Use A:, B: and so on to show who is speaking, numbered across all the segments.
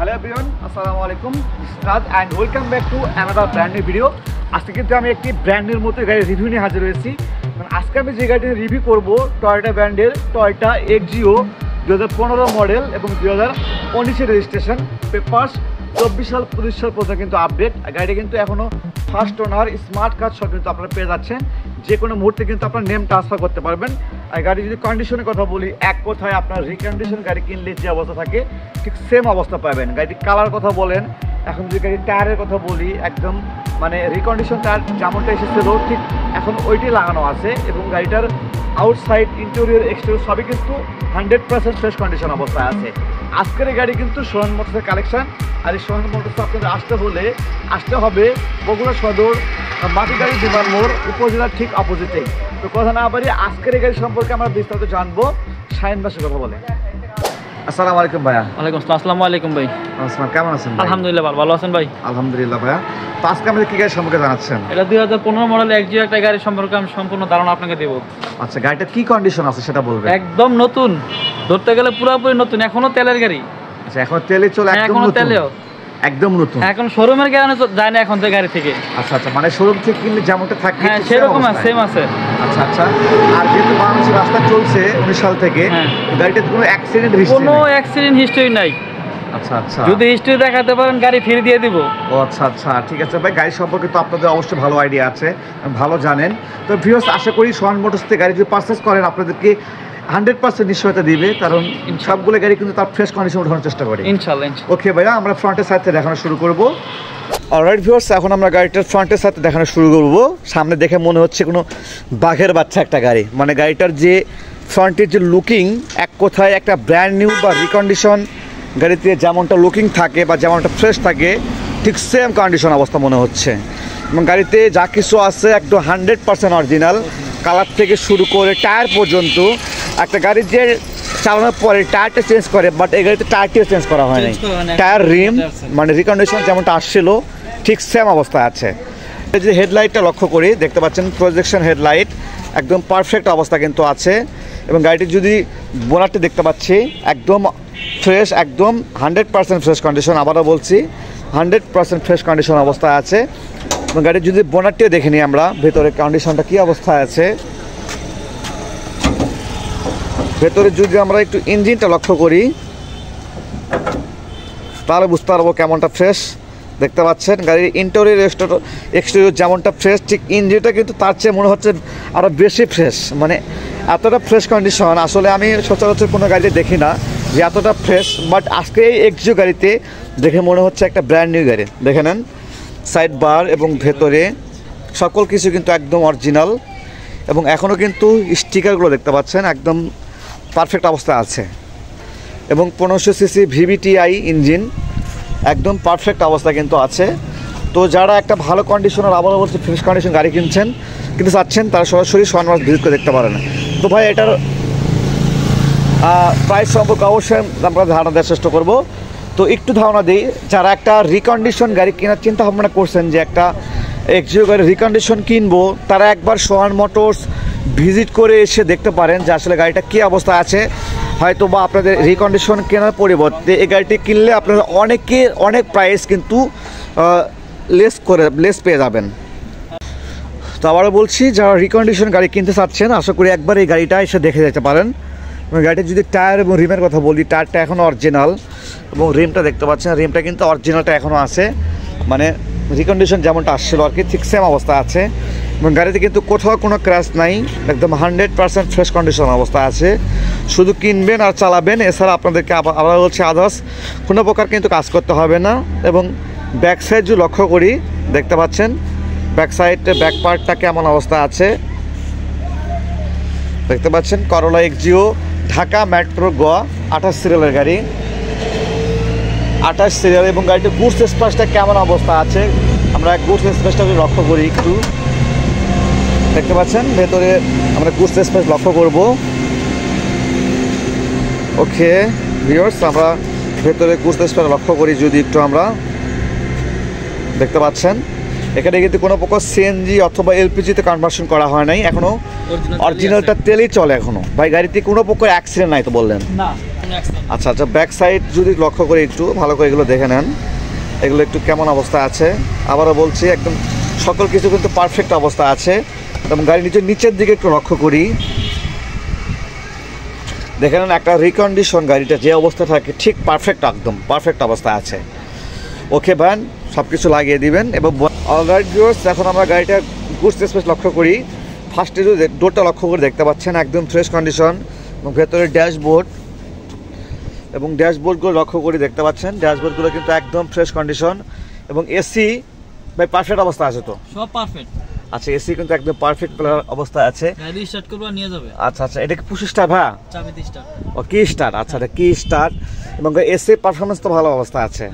A: Hello everyone, Assalamualaikum. Raj and welcome back to another brand new video. আজকে কিন্তু আমি একটি ব্র্যান্ডের মতো গাড়ির রিভিউ নিয়ে হাজির হয়েছি। আজকে আমি যে গাড়িটি রিভিউ করব টয়োটা ব্র্যান্ডের টয়োটা এক্সিও 2015 মডেল এবং 2019 রেজিস্ট্রেশন, পেপারস 24 সাল 25 সাল পর্যন্ত কিন্তু আপডেট। গাড়িটি কিন্তু এখনও ফার্স্ট ওনার, স্মার্ট কার্ড সব কিন্তু আপনারা পেয়ে যাচ্ছেন। যে কোনো মুহূর্তে কিন্তু আপনার নেম ট্রান্সফার করতে পারবেন। আর গাড়ি যদি কন্ডিশনের কথা বলি, এক কথায় আপনার রিকন্ডিশন গাড়ি কিনলে যে অবস্থা থাকে ঠিক সেম অবস্থা পাবেন। গাড়িটির কালার কথা বলেন, এখন যদি গাড়ির টায়ারের কথা বলি, একদম মানে রিকন্ডিশন টায়ার যেমনটা এসেছিল ঠিক এখন ওইটাই লাগানো আছে। এবং গাড়িটার আউটসাইড, ইন্টেরিয়র, এক্সটেরিয়র সবই কিন্তু 100% ফ্রেশ কন্ডিশন অবস্থায় আছে। আজকের এই গাড়ি কিন্তু সোহান মোটরসের কালেকশন। আর এই সোহান মোটরস আপনাদের আসতে হবে বগুড়া সদর মাটিগাড়ি বিমান মোড় উপজেলার ঠিক অপোজিটেই। তো কথা না বাড়ি আজকের এই গাড়ি সম্পর্কে আমরা বিস্তারিত জানবো। শাহিন ভাইয়ের কথা বলে। আসসালামু আলাইকুম ভাইয়া।
B: ওয়ালাইকুম আসসালাম। আসসালামু আলাইকুম ভাই।
A: আসসালাম, কেমন আছেন?
B: আলহামদুলিল্লাহ ভালো আছেন ভাই?
A: আলহামদুলিল্লাহ ভাইয়া। তো আজকে আমাদের কি গাড়ি সম্পর্কে জানাচ্ছেন?
B: এটা 2015 মডেল এক্সিও একটা গাড়ি সম্পর্কে আমি সম্পূর্ণ ধারণা আপনাকে দেব।
A: আচ্ছা, গাড়িটা কি কন্ডিশন আছে সেটা বলবেন।
B: একদম নতুন, ধরতে গেলে পুরোপুরি নতুন, এখনো তেলের গাড়ি।
A: আচ্ছা, এখন তেলে চলে একদম নতুন? তেলেও একদম নতুন,
B: এখন শোরুমের গাড়ি যায় না এখন তো গাড়ি থেকে।
A: আচ্ছা আচ্ছা, মানে শোরুম থেকে কিনলে যেমনটা থাকে
B: হ্যাঁ সেরকম আছে, সেম আছে।
A: আচ্ছা আচ্ছা। আর যেহেতু বাংলাদেশের রাস্তা চলছে 19 সাল থেকে, গাড়িটাতে কোনো অ্যাক্সিডেন্ট হিস্ট্রি
B: কোনো অ্যাক্সিডেন্ট হিস্ট্রি নাই।
A: আচ্ছা আচ্ছা,
B: যদি হিস্ট্রি দেখাতে পারেন গাড়ি ফ্রি দিয়ে দিব।
A: ও আচ্ছা আচ্ছা, ঠিক আছে ভাই। গাড়ি সম্পর্কে তো আপনাদের অবশ্যই ভালো আইডিয়া আছে, ভালো জানেন। তো ভিউয়ার্স, আশা করি সোহান মোটরস থেকে গাড়ি যদি পারচেস করেন আপনাদেরকে 100% নিশ্চয়তা দিবে, কারণ সবগুলো গাড়ি কিন্তু তার ফ্রেশ কন্ডিশন ওঠানোর চেষ্টা করি
B: ইনশাআল্লাহ।
A: ওকে ভাইয়া, আমরা ফ্রন্টের সাইড থেকে দেখানো শুরু করবো। অলরাইট ভিউয়ার্স, এখন আমরা গাড়িটার ফ্রন্টের সাথে দেখানো শুরু করব। সামনে দেখে মনে হচ্ছে কোনো বাঘের বাচ্চা একটা গাড়ি। মানে গাড়িটার যে ফ্রন্টের যে লুকিং, এক কথায় একটা ব্র্যান্ড নিউ বা রিকন্ডিশন গাড়িতে যেমনটা লুকিং থাকে বা যেমনটা ফ্রেশ থাকে ঠিক সেম কন্ডিশন অবস্থা মনে হচ্ছে। এবং গাড়িতে যা কিছু আছে একদম 100% অরিজিনাল, কালার থেকে শুরু করে টায়ার পর্যন্ত। একটা গাড়ির যে চালানোর পরে টায়ারটা চেঞ্জ করে, বাট এই গাড়িতে টায়ারটিও চেঞ্জ করা হয় নাই। টায়ার, রিম মানে রিকন্ডিশন যেমনটা আসছিল ঠিক সেম অবস্থায় আছে। এই যে হেডলাইটটা লক্ষ্য করি, দেখতে পাচ্ছেন প্রজেকশন হেডলাইট একদম পারফেক্ট অবস্থা কিন্তু আছে। এবং গাড়িটির যদি বোনারটি দেখতে পাচ্ছি একদম ফ্রেশ, একদম 100% ফ্রেশ কন্ডিশন। আবারও বলছি 100% ফ্রেশ কন্ডিশন অবস্থায় আছে। এবং গাড়ির যদি বোনারটিও দেখে নিই আমরা, ভেতরে কন্ডিশনটা কী অবস্থায় আছে। ভেতরে যদি আমরা একটু ইঞ্জিনটা লক্ষ্য করি তাহলে বুঝতে পারবো কেমনটা ফ্রেশ। দেখতে পাচ্ছেন গাড়ির ইন্টেরিয়র, এক্সটেরিয়র যেমনটা ফ্রেশ, ঠিক ইঞ্জিনটা কিন্তু তার চেয়ে মনে হচ্ছে আরও বেশি ফ্রেশ। মানে এতটা ফ্রেশ কন্ডিশন আসলে আমি সচরাচর কোনো গাড়িতে দেখি না যে এতটা ফ্রেশ। বাট আজকে এই এক্সিও গাড়িতে দেখে মনে হচ্ছে একটা ব্র্যান্ড নিউ গাড়ি। দেখে নেন সাইড বার এবং ভেতরে সকল কিছু কিন্তু একদম অরিজিনাল। এবং এখনও কিন্তু স্টিকারগুলো দেখতে পাচ্ছেন একদম পারফেক্ট অবস্থা আছে। এবং 1500 সিসি ভিভিটিআই ইঞ্জিন একদম পারফেক্ট অবস্থা কিন্তু আছে। তো যারা একটা ভালো কন্ডিশনের, আবার বলছে ফ্রেশ কন্ডিশন গাড়ি কিনছেন কিন্তু চাচ্ছেন, তারা সরাসরি সোহান মোটরস ভিজিট করে দেখতে পারেন। তো ভাই, এটার প্রাইস সম্পর্কে অবশ্যই আমরা ধারণা দেওয়ার চেষ্টা করবো। তো একটু ধারণা দিই, যারা একটা রিকন্ডিশন গাড়ি কেনার চিন্তা ভাবনা করছেন যে একটা এক্সিও গাড়ি রিকন্ডিশন কিনবো, তারা একবার সোহান মোটরস ভিজিট করে এসে দেখতে পারেন যে আসলে গাড়িটা কী অবস্থা আছে। হয়তো বা আপনাদের রিকন্ডিশন কেনার পরিবর্তে এই গাড়িটি কিনলে আপনারা অনেক প্রাইস কিন্তু লেস পেয়ে যাবেন। তো আবারও বলছি, যারা রিকন্ডিশন গাড়ি কিনতে চাচ্ছেন আশা করি একবার এই গাড়িটা এসে দেখে যেতে পারেন। এবং গাড়িটির যদি টায়ার এবং রিমের কথা বলি, টায়ারটা এখনও অরিজিনাল এবং রিমটা দেখতে পাচ্ছেন, রিমটা কিন্তু অরিজিনালটা এখনও আছে। মানে রিকন্ডিশন যেমনটা আসছিল আর কি ঠিক সেম অবস্থা আছে। এবং গাড়িতে কিন্তু কোথাও কোনো ক্র্যাশ নাই, একদম 100% ফ্রেশ কন্ডিশন অবস্থা আছে। শুধু কিনবেন আর চালাবেন, এছাড়া আপনাদেরকে আবার বলছি আদার্স কোনো প্রকার কিন্তু কাজ করতে হবে না। এবং ব্যাক সাইড যদি লক্ষ্য করি, দেখতে পাচ্ছেন ব্যাক সাইডে ব্যাক পার্টটা কেমন অবস্থা আছে। দেখতে পাচ্ছেন করোলা এক্সিও ঢাকা মেট্রো গ 28 সিরিয়ালের গাড়ি, 28 সিরিয়াল। এবং গাড়িটির গুডস স্পেসটা কেমন অবস্থা আছে আমরা গুডস স্পেসটা যদি লক্ষ্য করি, একটু দেখতে পাচ্ছেন ভেতরে আমরা গুডস স্পেস লক্ষ্য করব। ওকে ভিউয়ার্স, আমরা ভেতরে গুডস স্পেস লক্ষ্য করি যদি একটু, আমরা দেখতে পাচ্ছেন এখানে কিন্তু কোনো প্রকার সিএনজি অথবা এলপিজিতে কনভার্সন করা হয় নাই, এখনও অরিজিনালটা তেলেই চলে এখনও। ভাই, গাড়িতে কোনো প্রকার অ্যাক্সিডেন্ট নাই তো বললেন?
B: না,
A: আচ্ছা আচ্ছা, ব্যাক সাইড যদি লক্ষ্য করে একটু ভালো করে এগুলো দেখে নেন, এগুলো একটু কেমন অবস্থা আছে। আবারও বলছি, একদম সকল কিছু কিন্তু পারফেক্ট অবস্থা আছে। এবং গাড়ি নিচের দিকে একটু লক্ষ্য করি, দেখে নেন একটা রিকন্ডিশন, গাড়িটা যে অবস্থা থাকে ঠিক পারফেক্ট, একদম পারফেক্ট অবস্থা আছে। ওকে ভান, সব কিছু লাগিয়ে দিবেন। এবং অলরাইট ভিউয়ার্স, এখন আমরা গাড়িটা গুডস স্পেস লক্ষ্য করি। ফার্স্টে যদি ডোরটা লক্ষ্য করে দেখতে পাচ্ছেন একদম ফ্রেশ কন্ডিশন, এবং ভেতরে ড্যাশবোর্ড এবং ড্যাশবোর্ডগুলো লক্ষ্য করে দেখতে পাচ্ছেন, ড্যাশবোর্ডগুলো কিন্তু একদম ফ্রেশ কন্ডিশন। এবং এসি ভাই পারফেক্ট অবস্থা আছে তো?
B: সব পারফেক্ট।
A: আচ্ছা, এসি কিন্তু একদম পারফেক্ট অবস্থা আছে।
B: গাড়ি স্টার্ট করব নিয়ে যাবে।
A: আচ্ছা আচ্ছা, এটা কি পুশ স্টার ভাই?
B: চাবিতে স্টার্ট।
A: ও কি স্টার, আচ্ছা এটা কি স্টার্ট। এবং এসি পারফরমেন্স তো ভালো অবস্থা আছে।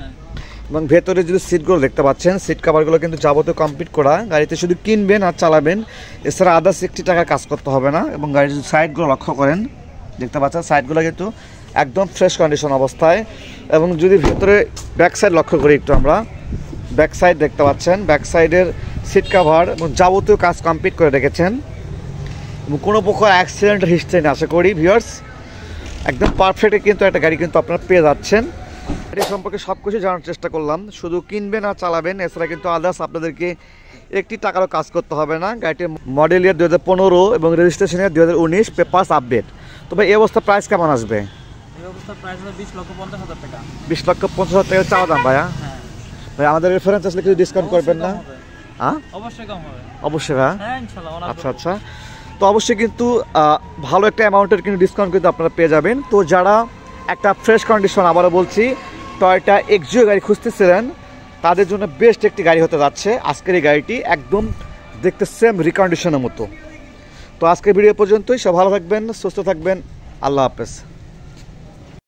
A: এবং ভেতরে যদি সিটগুলো দেখতে পাচ্ছেন, সিট কাভারগুলো কিন্তু যাবতীয় কমপ্লিট করা। গাড়িতে শুধু কিনবেন আর চালাবেন, এছাড়া আদার্স 60 টাকা কাজ করতে হবে না। এবং গাড়ির যদি সাইডগুলো লক্ষ্য করেন, দেখতে পাচ্ছেন সাইডগুলো কিন্তু একদম ফ্রেশ কন্ডিশন অবস্থায়। এবং যদি ভেতরে ব্যাক সাইড লক্ষ্য করি একটু, আমরা ব্যাক সাইড দেখতে পাচ্ছেন, ব্যাক সাইডের সিট কাভার এবং যাবতীয় কাজ কমপ্লিট করে রেখেছেন। এবং কোনো প্রকার অ্যাক্সিডেন্টের হিস্ট্রি নেই আশা করি ভিউয়ার্স। একদম পারফেক্ট কিন্তু একটা গাড়ি কিন্তু আপনারা পেয়ে যাচ্ছেন। গাড়ি সম্পর্কে সব কিছু জানার চেষ্টা করলাম, শুধু কিনবেন আর চালাবেন, এছাড়া কিন্তু আদার্স আপনাদেরকে একটি টাকারও কাজ করতে হবে না। গাড়িটির মডেল ইয়ার 2015 এবং রেজিস্ট্রেশন ইয়ার 2019, পেপারস আপডেট। তবে এই অবস্থা প্রাইস কেমন আসবে?
B: এই অবস্থা প্রাইস হবে 20,50,000 টাকা।
A: 20,50,000 টাকা চাওয়া দাম ভাইয়া? ভাই আমাদের রেফারেন্স আসলে কিছু ডিসকাউন্ট করবেন না? হ্যাঁ
B: অবশ্যই কম হবে।
A: অবশ্যই ভাইয়া?
B: হ্যাঁ ইনশাআল্লাহ।
A: আচ্ছা আচ্ছা, তো অবশ্যই কিন্তু ভালো একটা অ্যামাউন্টের কিন্তু ডিসকাউন্ট কিন্তু আপনারা পেয়ে যাবেন। তো যারা একটা ফ্রেশ কন্ডিশন, আবারও বলছি, টয়োটা এক্সিও গাড়ি খুঁজতেছিলেন, তাদের জন্য বেস্ট একটি গাড়ি হতে যাচ্ছে আজকের এই গাড়িটি, একদম দেখতে সেম রিকন্ডিশনের মতো। তো আজকের ভিডিও পর্যন্তই, সব ভালো থাকবেন, সুস্থ থাকবেন, আল্লাহ হাফেজ।